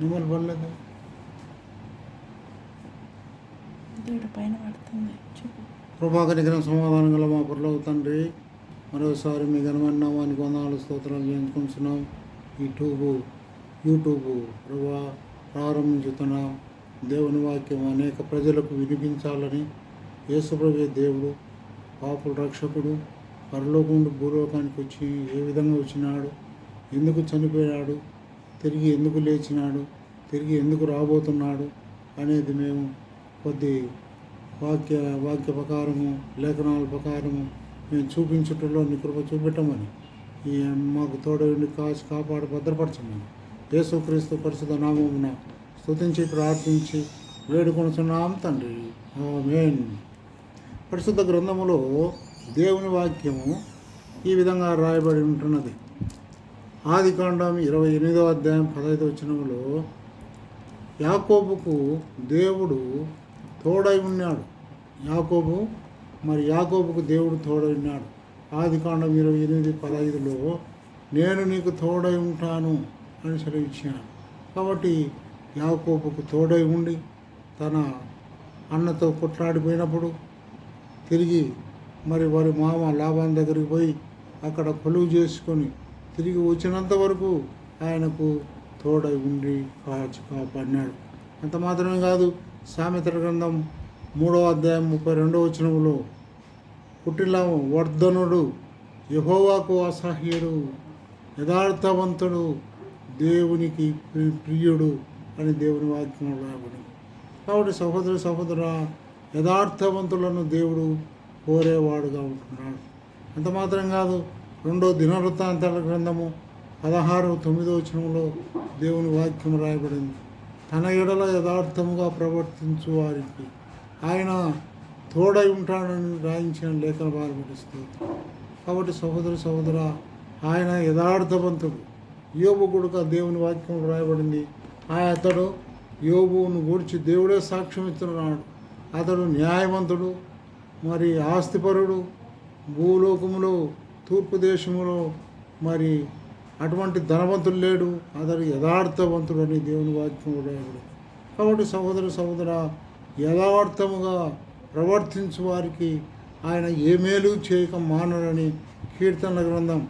నెమలి పడలేదు. దేవుడు పైన పడుతుంది. కృపాకనికరం సమాధానం గల మా పరలోక తండ్రి, మరోసారి మీ ఘనమైన నామానికి వందనాలు స్తోత్రాలు చేయించుకుంటున్నాం. యూట్యూబ్ ప్రభా ప్రారంభించుతున్నాం. దేవుని వాక్యం అనేక ప్రజలకు వినిపించాలని యేసుప్రభువే దేవుడు, పాపుల రక్షకుడు, పరలోకం నుండి భూలోకానికి వచ్చి ఏ విధంగా వచ్చినాడు, ఎందుకు చనిపోయాడు, తిరిగి ఎందుకు లేచినాడు, తిరిగి ఎందుకు రాబోతున్నాడు అనేది మేము కొద్ది వాక్య ప్రకారము, లేఖనాల ప్రకారము మేము చూపించటంలో నీ కృప చూపెట్టమని, ఈ మాకు తోడని కాచి కాపాడి భద్రపరచమని యేసుక్రీస్తు పరిశుద్ధ నామమున స్తుతించి ప్రార్థించి వేడుకొనుచున్నాం తండ్రి, ఆమేన్. పరిశుద్ధ గ్రంథములో దేవుని వాక్యము ఈ విధంగా రాయబడి ఉంటున్నది. ఆదికాండం 28వ అధ్యాయం 15వ వచనములో యాకోబుకు దేవుడు తోడై ఉన్నాడు. యాకోబుకు దేవుడు తోడై ఉన్నాడు. ఆదికాండం 28:15లో నేను నీకు తోడై ఉంటాను అని సెలవిచ్చాను. కాబట్టి యాకోబుకు తోడై ఉండి తన అన్నతో కొట్లాడిపోయినప్పుడు తిరిగి వారి మామ లాబాను దగ్గరికి పోయి అక్కడ కొలువు చేసుకొని తిరిగి వచ్చినంత వరకు ఆయనకు తోడై ఉండి కాపాడినాడు. అంత మాత్రమే కాదు, సామెతల గ్రంథం 3వ అధ్యాయం 32వ వచనములో పుట్టిన వర్ధనుడు యెహోవాకు అసహ్యుడు, యథార్థవంతుడు దేవునికి ప్రియుడు అని దేవుని వాక్యం రాయబడింది. కాబట్టి సహోదర యథార్థవంతులను దేవుడు కోరేవాడుగా ఉంటున్నాడు. అంత మాత్రం కాదు, 2వ దినవృత్తాంతాల గ్రంథము 16:9వ వచనంలో దేవుని వాక్యం రాయబడింది. తన ఎడల యథార్థముగా ప్రవర్తించు వారికి ఆయన తోడై ఉంటాడని రాయించిన లేఖన బాధపడిస్తుంది. కాబట్టి సహోదర ఆయన యథార్థవంతుడు. యోబు కొడుక దేవుని వాక్యం రాయబడింది. అతడు యోబును గూర్చి దేవుడే సాక్ష్యం ఇస్తున్నాడు. అతడు న్యాయవంతుడు, ఆస్తిపరుడు, భూలోకములో తూర్పు దేశములో అటువంటి ధనవంతుడు లేడు, అతడు యథార్థవంతుడు అని దేవుని వాక్యం రాయబడింది. కాబట్టి సహోదర యథార్థముగా ప్రవర్తించు వారికి ఆయన ఏ మేలు చేయక మానరని కీర్తనల గ్రంథం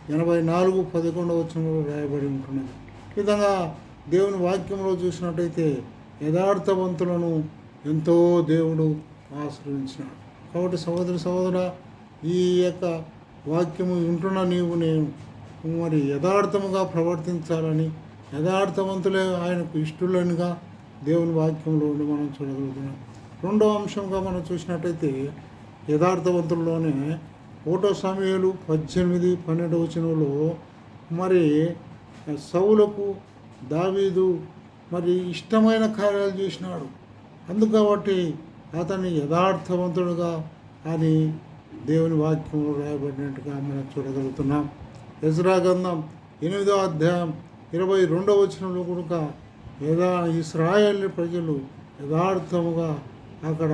84:11వ వచనంలో రాయబడి ఉంటున్నది. ఈ విధంగా దేవుని వాక్యంలో చూసినట్టయితే యథార్థవంతులను ఎంతో దేవుడు ఆశ్రయించినాడు. కాబట్టి సహోదర ఈ యొక్క వాక్యము వింటున్న నేను యథార్థముగా ప్రవర్తించాలని, యథార్థవంతులే ఆయనకు ఇష్టలనిగా దేవుని వాక్యంలో ఉండి మనం చూడగలుగుతున్నాం. 2వ అంశంగా మనం చూసినట్టయితే యథార్థవంతుల్లోనే 1 సమూయేలు 18:12 వచనంలో సౌలుకు దావీదు ఇష్టమైన కార్యాలు చేసినాడు. అందుకబట్టి అతన్ని యథార్థవంతుడుగా అని దేవుని వాక్యంలో రాయబడినట్టుగా మనం చూడగలుగుతున్నాం. ఎజ్రా గ్రంథం 8వ అధ్యాయం 22వ వచనంలో కూడా ఇశ్రాయేల్ ప్రజలు యథార్థముగా అక్కడ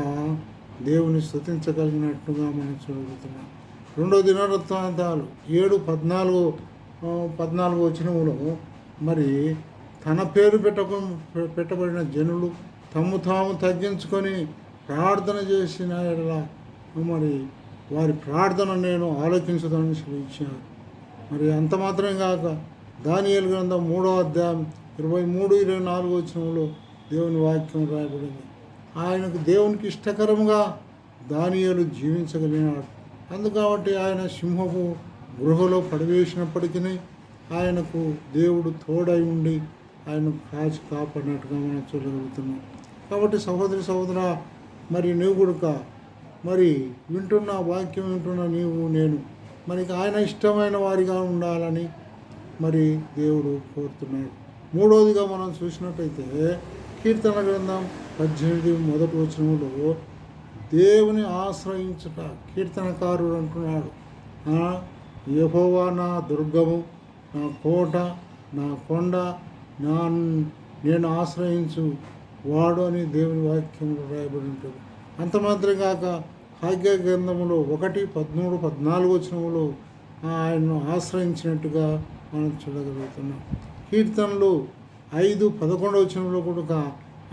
దేవుని స్తుతించగలిగినట్టుగా మనం చూడగలుగుతున్నాం. 2వ దినవృత్తాంతాలు 7:14 వచనములో తన పేరు పెట్టబడిన జనులు తాము తగ్గించుకొని ప్రార్థన చేసిన ఎడల వారి ప్రార్థన నేను ఆలోచించదని సెలవిచ్చాను. అంత మాత్రమే కాక దానియేలు గ్రంథం 3వ అధ్యాయం 23-24 వచనంలో దేవుని వాక్యం రాయబడింది. ఆయనకు దేవునికి ఇష్టకరముగా దానియేలు జీవించగలిగినాడు. అందుకాబట్టి ఆయన సింహపు గృహలో పడివేసినప్పటికీ ఆయనకు దేవుడు తోడై ఉండి ఆయన కాపాడినట్టుగా మనం చూడగలుగుతున్నాం. కాబట్టి సహోదర నీవు కూడా వింటున్న వాక్యం వింటున్న నేను ఆయన ఇష్టమైన వారిగా ఉండాలని దేవుడు కోరుతున్నాడు. 3వదిగా మనం చూసినట్టయితే కీర్తన గ్రంథం 18 మొదటి వచనంలో దేవుని ఆశ్రయించుట కీర్తనకారుడు అంటున్నాడు. యెహోవా నా దుర్గము, నా కోట, నా కొండ, నేను ఆశ్రయించు వాడు అని దేవుని వాక్యంలో రాయబడి ఉంటుంది. అంత మాత్రం కాక హగ్గై గ్రంథములో 1:13-14 వచనములో ఆయన్ను ఆశ్రయించినట్టుగా మనం చూడగలుగుతున్నాం. కీర్తనలు 5:11 కూడా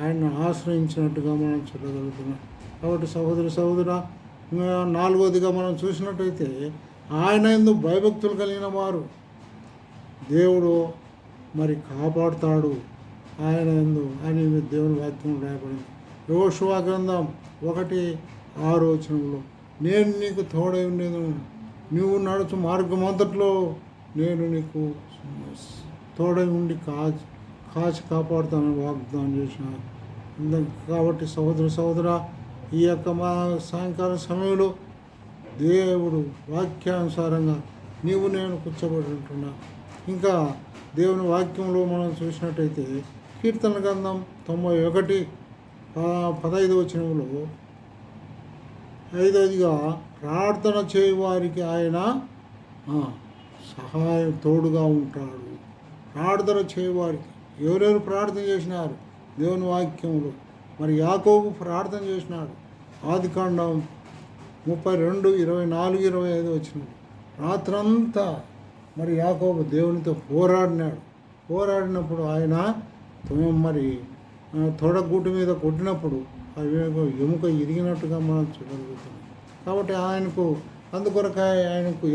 ఆయన ఆశ్రయించినట్టుగా మనం చూడగలుగుతున్నాం. కాబట్టి సహోదర 4వదిగా మనం చూసినట్టయితే ఆయన యందు భయభక్తులు కలిగిన వారు దేవుడు మరి కాపాడుతాడు ఆయన యందు అని దేవుని వాక్యం రాయబడింది. యెహోషువ గ్రంథం 1:6 నేను నీకు తోడై ఉండేది, నువ్వు నడుచు మార్గమంతట్లో నేను నీకు తోడై ఉండి కాచి కాపాడుతానని వాగ్దానం చేసినాను. కాబట్టి సహోదర ఈ యొక్క మా సాయంకాల సమయంలో దేవుడు వాక్యానుసారంగా నేను కూర్చోబడి ఉంటున్నా. ఇంకా దేవుని వాక్యంలో మనం చూసినట్టయితే కీర్తన గ్రంథం 91:15 5వదిగా ప్రార్థన చేయువారికి ఆయన సహాయం తోడుగా ఉంటాడు. ప్రార్థన చేయవారికి ఎవరెవరు ప్రార్థన చేసినారు దేవుని వాక్యంలో? మరి యాకోబు ప్రార్థన చేసినాడు. ఆదికాండం 32:24-25 రాత్రంతా మరి యాకోబు దేవునితో పోరాడినప్పుడు ఆయన మరి తొడగూటి మీద కొట్టినప్పుడు అవి ఎముక ఇరిగినట్టుగా మనం చూడగలుగుతాం. కాబట్టి ఆయనకు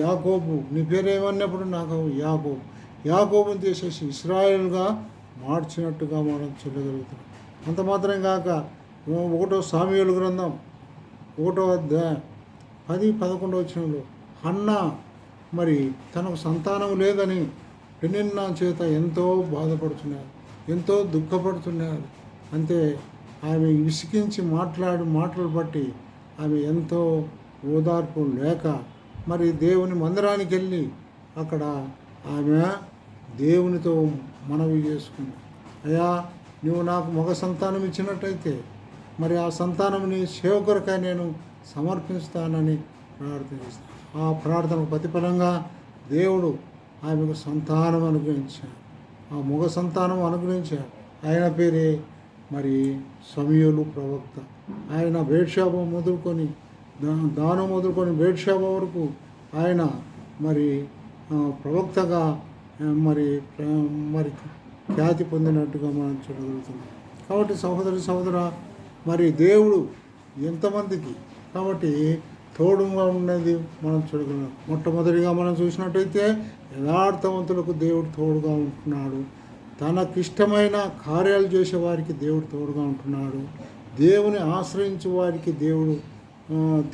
యాకోబు, నీ పేరేమన్నప్పుడు నాకు యాకోబుని తీసేసి ఇశ్రాయేలుగా మార్చినట్టుగా మనం చూడగలుగుతాం. అంత మాత్రం కాక 1 సాముయేలు గ్రంథం 1:10-11 హన్నా మరి తనకు సంతానం లేదని పెనిన్నా చేత ఎంతో బాధపడుతున్నారు, ఎంతో దుఃఖపడుతున్నారు. అంతే ఆమె విసికించి మాటలు బట్టి ఆమె ఎంతో ఓదార్పు లేక మరి దేవుని మందిరానికి వెళ్ళి అక్కడ ఆమె దేవునితో మనవి చేసుకుంది. అయ్యా, నువ్వు నాకు మగ సంతానం ఇచ్చినట్టయితే మరి ఆ సంతానం నీ సేవకురకై నేను సమర్పిస్తానని ప్రార్థన చేస్తాను. ఆ ప్రార్థనకు ప్రతిఫలంగా దేవుడు ఆమెకు సంతానం అనుగ్రహించాడు. ఆ మగ సంతానం అనుగ్రహించాడు. ఆయన పేరే మరి సమూయేలు ప్రవక్త. ఆయన బేర్షెబ మొదలుకొని దానం మొదలుకొని బేర్షెబ వరకు ఆయన మరి ప్రవక్తగా మరి ఖ్యాతి పొందినట్టుగా మనం చూడగలుగుతున్నాం. కాబట్టి సహోదర మరి దేవుడు ఎంతమందికి కాబట్టి తోడుగా ఉన్నది మనం చూడగలం. మొట్టమొదటిగా మనం చూసినట్టయితే యథార్థవంతులకు దేవుడు తోడుగా ఉంటున్నాడు. తనకిష్టమైన కార్యాలు చేసే వారికి దేవుడు తోడుగా ఉంటున్నాడు. దేవుని ఆశ్రయించే వారికి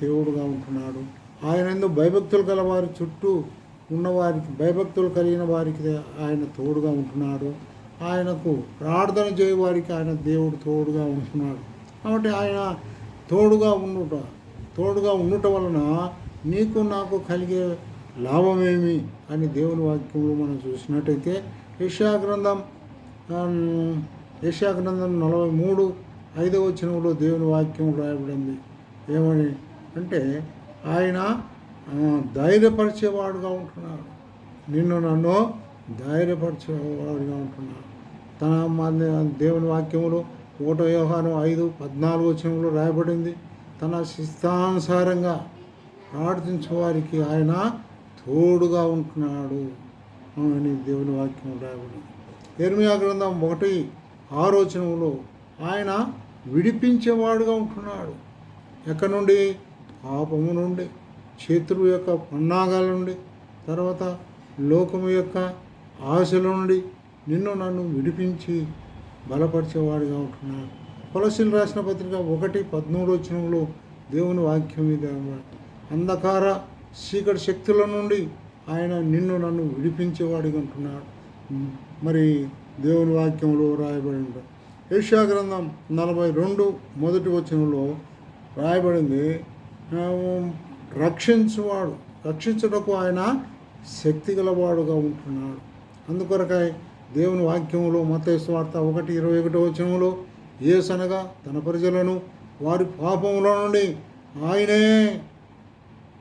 దేవుడుగా ఉంటున్నాడు. ఆయన ఎందుకు భయభక్తులు గల వారి చుట్టూ ఉన్నవారికి, భయభక్తులు కలిగిన వారికి ఆయన తోడుగా ఉంటున్నాడు. ఆయనకు ప్రార్థన చేయవారికి ఆయన దేవుడు తోడుగా ఉంటున్నాడు. కాబట్టి ఆయన తోడుగా ఉండుట వలన నీకు నాకు కలిగే లాభమేమి అని దేవుని వాక్యంలో మనం చూసినట్టయితే యెషయా గ్రంథం 43:5 దేవుని వాక్యం రాయబడింది. ఏమని అంటే ఆయన ధైర్యపరిచేవాడుగా ఉంటున్నాడు. నన్ను ధైర్యపరిచేవాడుగా ఉంటున్నాడు. దేవుని వాక్యంలో 1 యోహాను 5:14 రాయబడింది. తన శిస్తానుసారంగా ప్రార్థించే వారికి ఆయన తోడుగా ఉంటున్నాడు అని దేవుని వాక్యం రాయబడింది. యెర్మయా గ్రంథం 1:6 ఆయన విడిపించేవాడుగా ఉంటున్నాడు. ఎక్కడి నుండి? పాపము నుండి, శత్రువు యొక్క పన్నాగాల నుండి, తర్వాత లోకము యొక్క ఆశల నుండి నన్ను విడిపించి బలపరిచేవాడుగా ఉంటున్నాడు. కొలస్సీయులకు రాసిన పత్రిక 1:13 దేవుని వాక్యం మీద అంధకార చీకటి శక్తుల నుండి ఆయన నన్ను విడిపించేవాడిగా ఉంటున్నాడు. మరి దేవుని వాక్యంలో రాయబడి ఉంటాడు. యెషయా గ్రంథం 42:1 రాయబడింది, రక్షించుటకు ఆయన శక్తి గలవాడుగా ఉంటున్నాడు. అందుకొరకై దేవుని వాక్యంలో మత్తయి సువార్త 1:21 యేసనగా తన ప్రజలను వారి పాపముల నుండి ఆయనే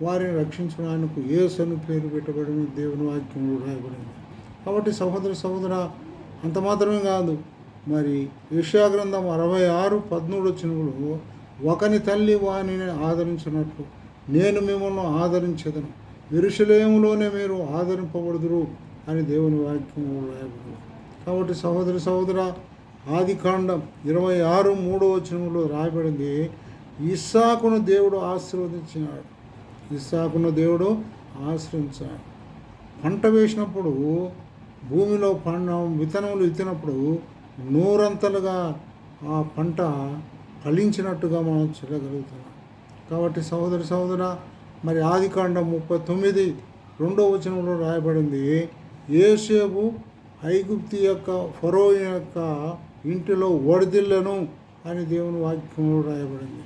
వారిని రక్షించడానికి యేసను పేరు పెట్టబడిన దేవుని వాక్యంలో రాయబడింది. కాబట్టి సహోదర అంత మాత్రమే కాదు, మరి యెషయా గ్రంథం 66:13 ఒకని తల్లి వానిని ఆదరించినట్లు నేను మిమ్మల్ని ఆదరించేదను, యెరూషలేములోనే మీరు ఆదరింపబడుదురు అని దేవుని వాక్యంలో రాయబడింది. కాబట్టి సహోదర ఆదికాండం 26:3 రాయబడింది, ఇస్సాకును దేవుడు ఆశీర్వదించినాడు. ఇస్సాకును దేవుడు ఆశ్రయించాడు. పంట వేసినప్పుడు భూమిలో విత్తనములు విత్తినప్పుడు నూరంతలుగా ఆ పంట ఫలించినట్టుగా మనం చూడగలుగుతున్నాం. కాబట్టి సహోదర మరి ఆదికాండం 39:2 రాయబడింది, యోసేపు ఐగుప్తు యొక్క ఫరో యొక్క ఇంటిలో వడిదిల్లను అని దేవుని వాక్యంలో రాయబడింది.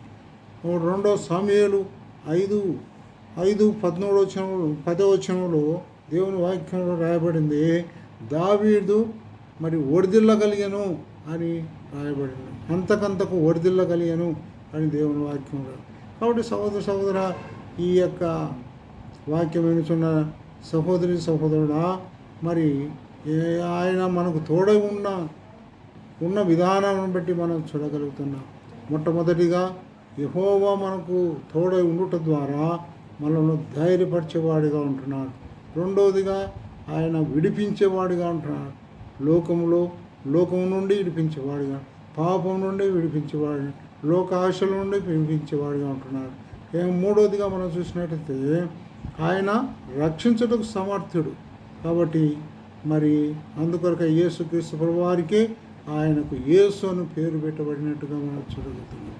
2 సమూయేలు 5:13 దేవుని వాక్యంలో రాయబడింది, దావీదు మరి ఒడిదిల్లగలిగను అని రాయబడింది. అంతకంతకు ఒడిదిల్లగలిగను అని దేవుని వాక్యంలో. కాబట్టి సహోదర ఈ యొక్క వాక్యం వినుచున్న సహోదరుడా, మరి ఆయన మనకు తోడై ఉన్న విధానాన్ని బట్టి మనం చూడగలుగుతున్నాం. మొట్టమొదటిగా యెహోవా మనకు తోడై ఉండుట ద్వారా మనల్ని ధైర్యపరిచేవాడిగా ఉంటున్నాడు. రెండవదిగా ఆయన విడిపించేవాడిగా ఉంటున్నాడు. లోకము నుండి విడిపించేవాడిగా, పాపం నుండి విడిపించేవాడు, లోక ఆశల నుండి విడిపించేవాడిగా ఉంటున్నాడు. మూడవదిగా మనం చూసినట్టయితే ఆయన రక్షించుటకు సమర్థుడు. కాబట్టి మరి అందుకొరకు యేసుక్రీస్తు ప్రభువారికి ఆయనకు యేసు అని పేరు పెట్టబడినట్టుగా మనం చూడగలుగుతున్నాం.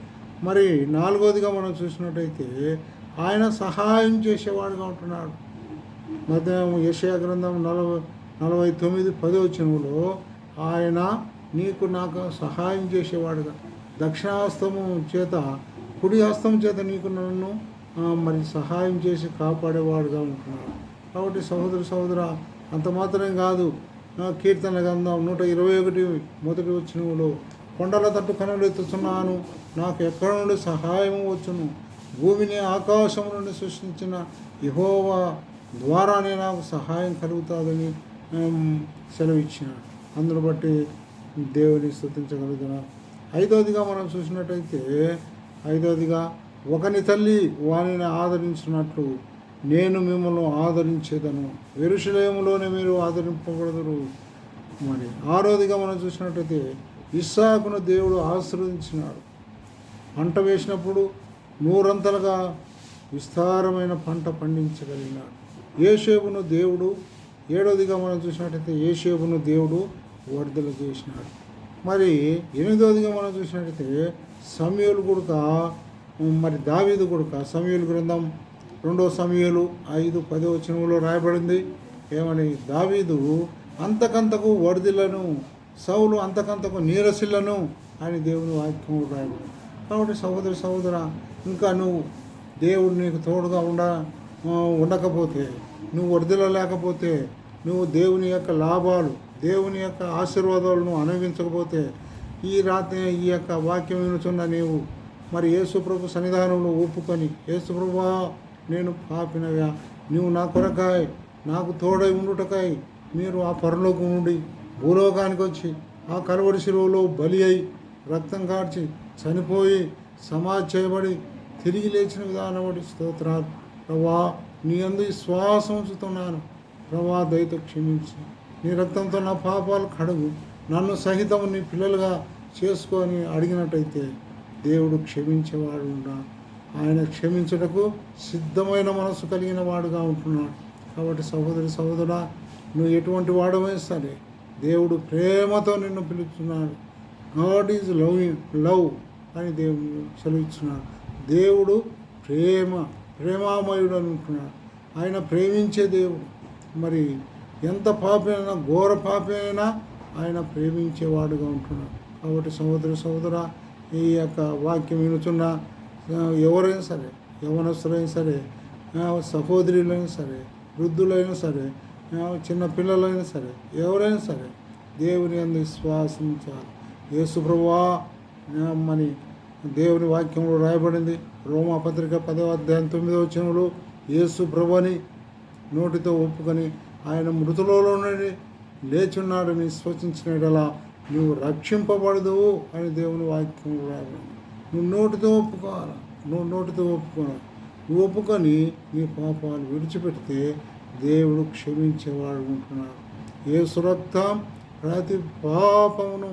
మరి నాలుగవదిగా మనం చూసినట్టయితే ఆయన సహాయం చేసేవాడుగా ఉంటున్నాడు. యెషయా గ్రంథం 49:10 ఆయన నాకు సహాయం చేసేవాడుగా, దక్షిణహస్తము చేత కుడి హస్తం చేత నన్ను మరి సహాయం చేసి కాపాడేవాడుగా ఉంటున్నాడు. కాబట్టి సహోదర అంత మాత్రమే కాదు, కీర్తన గ్రంథం 121:1 కొండల తట్టు కనులు ఎత్తుతున్నాను, నాకు ఎక్కడ నుండి సహాయం వచ్చును, భూమిని ఆకాశం నుండి సృష్టించిన యెహోవా ద్వారానే నాకు సహాయం కలుగుతుందని సెలవిచ్చినాడు. అందును బట్టి దేవుని స్తుతించగలుగుతున్నాను. ఐదవదిగా మనం చూసినట్టయితే ఒకని తల్లి వానిని ఆదరించినట్లు నేను మిమ్మల్ని ఆదరించేదను, యెరూషలేములోనే మీరు ఆదరింపబడదురు. మరి ఆరోదిగా మనం చూసినట్టయితే ఇస్సాకును దేవుడు ఆశీర్వదించినాడు. పంట వేసినప్పుడు నూరంతలుగా విస్తారమైన పంట పండించగలిగినాడు. యోసేపును దేవుడు, ఏడవదిగా మనం చూసినట్టయితే యోసేపును దేవుడు వర్ధల చేసినాడు. మరి ఎనిమిదవదిగా మనం చూసినట్టయితే సమూయేలు కొడుక మరి దావీదు కొడుక, సమూయేలు గ్రంథం 2 సమూయేలు 5:10 రాయబడింది ఏమని, దావీదు అంతకంతకు వర్ధిల్లను, సౌలు అంతకంతకు నీరసిల్లను అని దేవుని వాక్యం రాయబడింది. కాబట్టి సహోదర ఇంకా నువ్వు దేవుడు నీకు తోడుగా ఉండకపోతే, నువ్వు వర్ధిల్లలేకపోతే, నువ్వు దేవుని యొక్క లాభాలు, దేవుని యొక్క ఆశీర్వాదాలను అనుభవించకపోతే, ఈ యొక్క వాక్యం వినుచున్న నీవు మరి యేసు ప్రభు సన్నిధానంలో ఒప్పుకొని, యేసు ప్రభువా నేను పాపినగా, నువ్వు నా కొరకాయ నాకు తోడై ఉండుటకాయ మీరు ఆ పరలోకం నుండి భూలోకానికి వచ్చి ఆ కలువరి శిలువలో బలి అయి రక్తం కార్చి చనిపోయి సమాధి చేయబడి తిరిగి లేచిన విధానం బట్టి స్తోత్రాలు ప్రభా, నీ యందు విశ్వాసం ఉంచుతున్నాను ప్రభా, దయతో క్షమించి నీ రక్తంతో నా పాపాలు కడుగు, నన్ను సహితం నీ పిల్లలుగా చేసుకొని అడిగినట్టయితే దేవుడు క్షమించేవాడు ఉన్నాడు. ఆయన క్షమించుటకు సిద్ధమైన మనసు కలిగిన వాడుగా ఉంటున్నాడు. కాబట్టి సహోదరా, నువ్వు ఎటువంటి వాడమైనా సరే దేవుడు ప్రేమతో నిన్ను పిలుస్తున్నాడు. గాడ్ ఈజ్ లవ్ అని దేవుడు సెలవిస్తున్నాడు. దేవుడు ప్రేమామయుడు అని ఉంటున్నాడు. ఆయన ప్రేమించే దేవుడు. మరి ఎంత పాపైనా, ఘోర పాపైనా ఆయన ప్రేమించేవాడుగా ఉంటున్నాడు. కాబట్టి సహోదర ఈ యొక్క వాక్యం వినుచున్న ఎవరైనా సరే, యవనస్తులైనా సరే, సహోదరులైనా సరే, వృద్ధులైనా సరే, చిన్న పిల్లలైనా సరే, ఎవరైనా సరే దేవుని యందు విశ్వాసించాలి. యేసు ప్రభువా మరి దేవుని వాక్యంలో రాయబడింది, రోమాపత్రిక 10:9 యేసు ప్రభుని నోటితో ఒప్పుకొని ఆయన మృతులలో నుండి లేచున్నాడని విశ్వసించినలా నువ్వు రక్షింపబడదువు అని దేవుని వాక్యం రాయబడింది. నువ్వు నోటితో ఒప్పుకోవాలి. నువ్వు ఒప్పుకొని నీ పాపాలు విడిచిపెడితే దేవుడు క్షమించేవాడు ఉంటున్నాడు. యేసు రక్తం ప్రతి పాపమును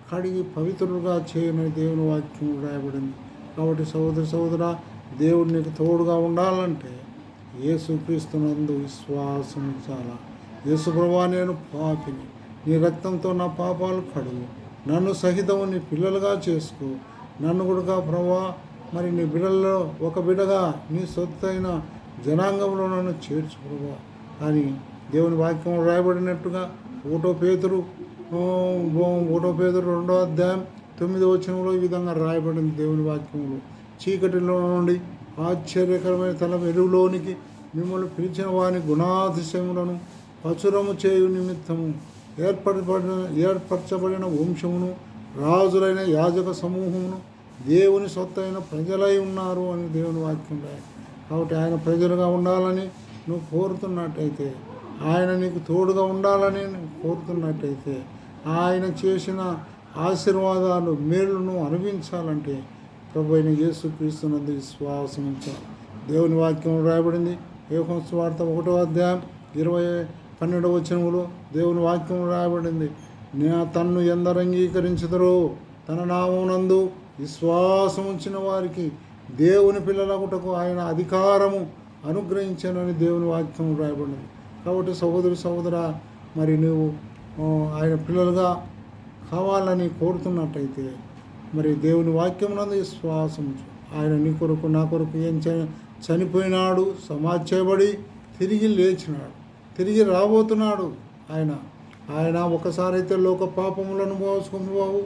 కడిగి పవిత్రులుగా చేయని దేవుని వాక్యం రాయబడింది. కాబట్టి సహోదర దేవుడు నీకు తోడుగా ఉండాలంటే యేసుక్రీస్తునందు విశ్వాసం ఉంచాలా. యేసు ప్రభువా, నేను పాపిని, నీ రక్తంతో నా పాపాలు కడుగు, నన్ను సహితము నీ పిల్లలుగా చేసుకో, నన్ను కూడా ప్రభువా మరి నీ బిడ్డల్లో ఒక బిడ్డగా నీ సొత్తైన జనాంగంలో నన్ను చేర్చు ప్రభువా అని దేవుని వాక్యం రాయబడినట్టుగా ఒకటో పేతురు 2వ అధ్యాయం 9వ వచనంలో ఈ విధంగా రాయబడింది దేవుని వాక్యంలో. చీకటిలో నుండి ఆశ్చర్యకరమైన తల వెలుగులోనికి మిమ్మల్ని పిలిచిన వారి గుణాతిశయములను ప్రచురము చేయు నిమిత్తము ఏర్పరచబడిన వంశమును, రాజులైన యాజక సమూహమును, దేవుని సొత్తైన ప్రజలై ఉన్నారు అని దేవుని వాక్యం రాయి. కాబట్టి ఆయన ప్రజలుగా ఉండాలని నువ్వు కోరుతున్నట్టయితే, ఆయన నీకు తోడుగా ఉండాలని నువ్వు కోరుతున్నట్టయితే, ఆయన చేసిన ఆశీర్వాదాలు మేలును అనుభవించాలంటే ప్రభు అయిన యేసుక్రీస్తునందు విశ్వాసం ఉంచాలి. దేవుని వాక్యం రాయబడింది. యోహాను సువార్త 1వ అధ్యాయం 12వ వచనములో దేవుని వాక్యం రాయబడింది. తన్ను ఎందరు అంగీకరించుదరో తన నామమునందు విశ్వాసం ఉంచిన వారికి దేవుని పిల్లలగుటకు ఆయన అధికారము అనుగ్రహించానని దేవుని వాక్యం రాయబడింది. కాబట్టి సహోదర మరి నువ్వు ఆయన పిల్లలుగా కావాలని కోరుతున్నట్టయితే మరి దేవుని వాక్యమునందు విశ్వాసం ఉంచు. ఆయన నీ కొరకు నా కొరకు ఏం చనిపోయినాడు, సమాధి చేయబడి తిరిగి లేచినాడు, తిరిగి రాబోతున్నాడు. ఆయన ఒకసారి అయితే లోక పాపములను మోసుకొని బాబు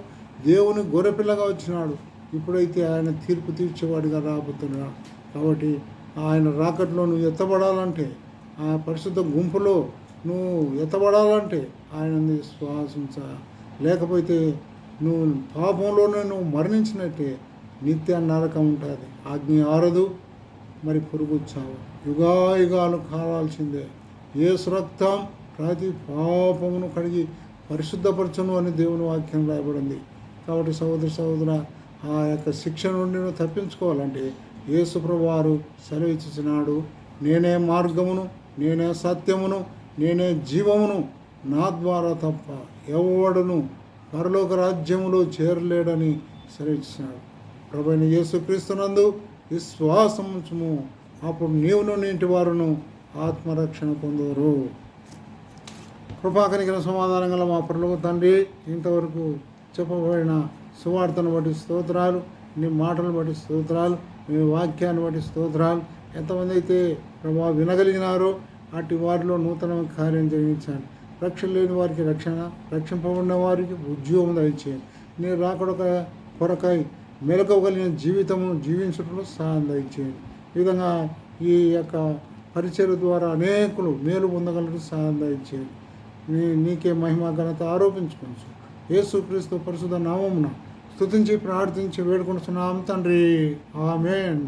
దేవుని గొర్రెపిల్లగా వచ్చినాడు. ఇప్పుడైతే ఆయన తీర్పు తీర్చేవాడిగా రాబోతున్నాడు. కాబట్టి ఆయన రాకట్లో నువ్వు ఎత్తబడాలంటే, ఆ పరిశుద్ధ గుంపులో నువ్వు ఎత్తబడాలంటే ఆయన విశ్వాసించ, లేకపోతే నువ్వు పాపంలోనే నువ్వు మరణించినట్టే నిత్య నరకం ఉంటుంది. అగ్ని ఆరదు, మరి పురుగు చావు, యుగాయుగాలు కావాల్సిందే. యేసు రక్తం ప్రతి పాపమును కడిగి పరిశుద్ధపరచును అని దేవుని వాక్యం రాయబడింది. కాబట్టి సహోదర ఆ యొక్క శిక్ష నుండి నువ్వు తప్పించుకోవాలంటే యేసు ప్రభువారు సెలవిచ్చినాడు, నేనే మార్గమును, నేనే సత్యమును, నేనే జీవమును, నా ద్వారా తప్ప ఎవడును పరలోక రాజ్యములో చేరలేడని సెలవిచ్చినాడు. ప్రభువైన యేసుక్రీస్తునందు విశ్వాసం ఉంచుము, అప్పుడు నీవును నీటి వారును ఆత్మరక్షణ పొందురు. కృపాకనికర సమాధానం గల మా పరలోక తండ్రి, ఇంతవరకు చెప్పబడిన సువార్తను బట్టి స్తోత్రాలు, నీ మాటలు బట్టి స్తోత్రాలు, మీ వాక్యాన్ని బట్టి స్తోత్రాలు. ఎంతమంది అయితే ప్రభావ వినగలిగినారో అట్టి వారిలో నూతన కార్యం జరిగించాను. రక్షణ లేని వారికి రక్షణ, రక్షింపబడిన వారికి ఉద్యోగం దయచేయండి. నేను రాకడ కొరకై మెలకగలిగిన జీవితము జీవించడంలో సహాయం దయచేయండి. ఈ విధంగా ఈ యొక్క పరిచయ ద్వారా అనేకులు మేలు పొందగలరు, సహాయం దయచేయండి. నీకే మహిమ ఘనత ఆరోపించుకోవచ్చు. యేసుక్రీస్తు పరిశుద్ధ నామమున స్తుతించి ప్రార్థించి వేడుకుంటున్నాం తండ్రి, ఆమేన్.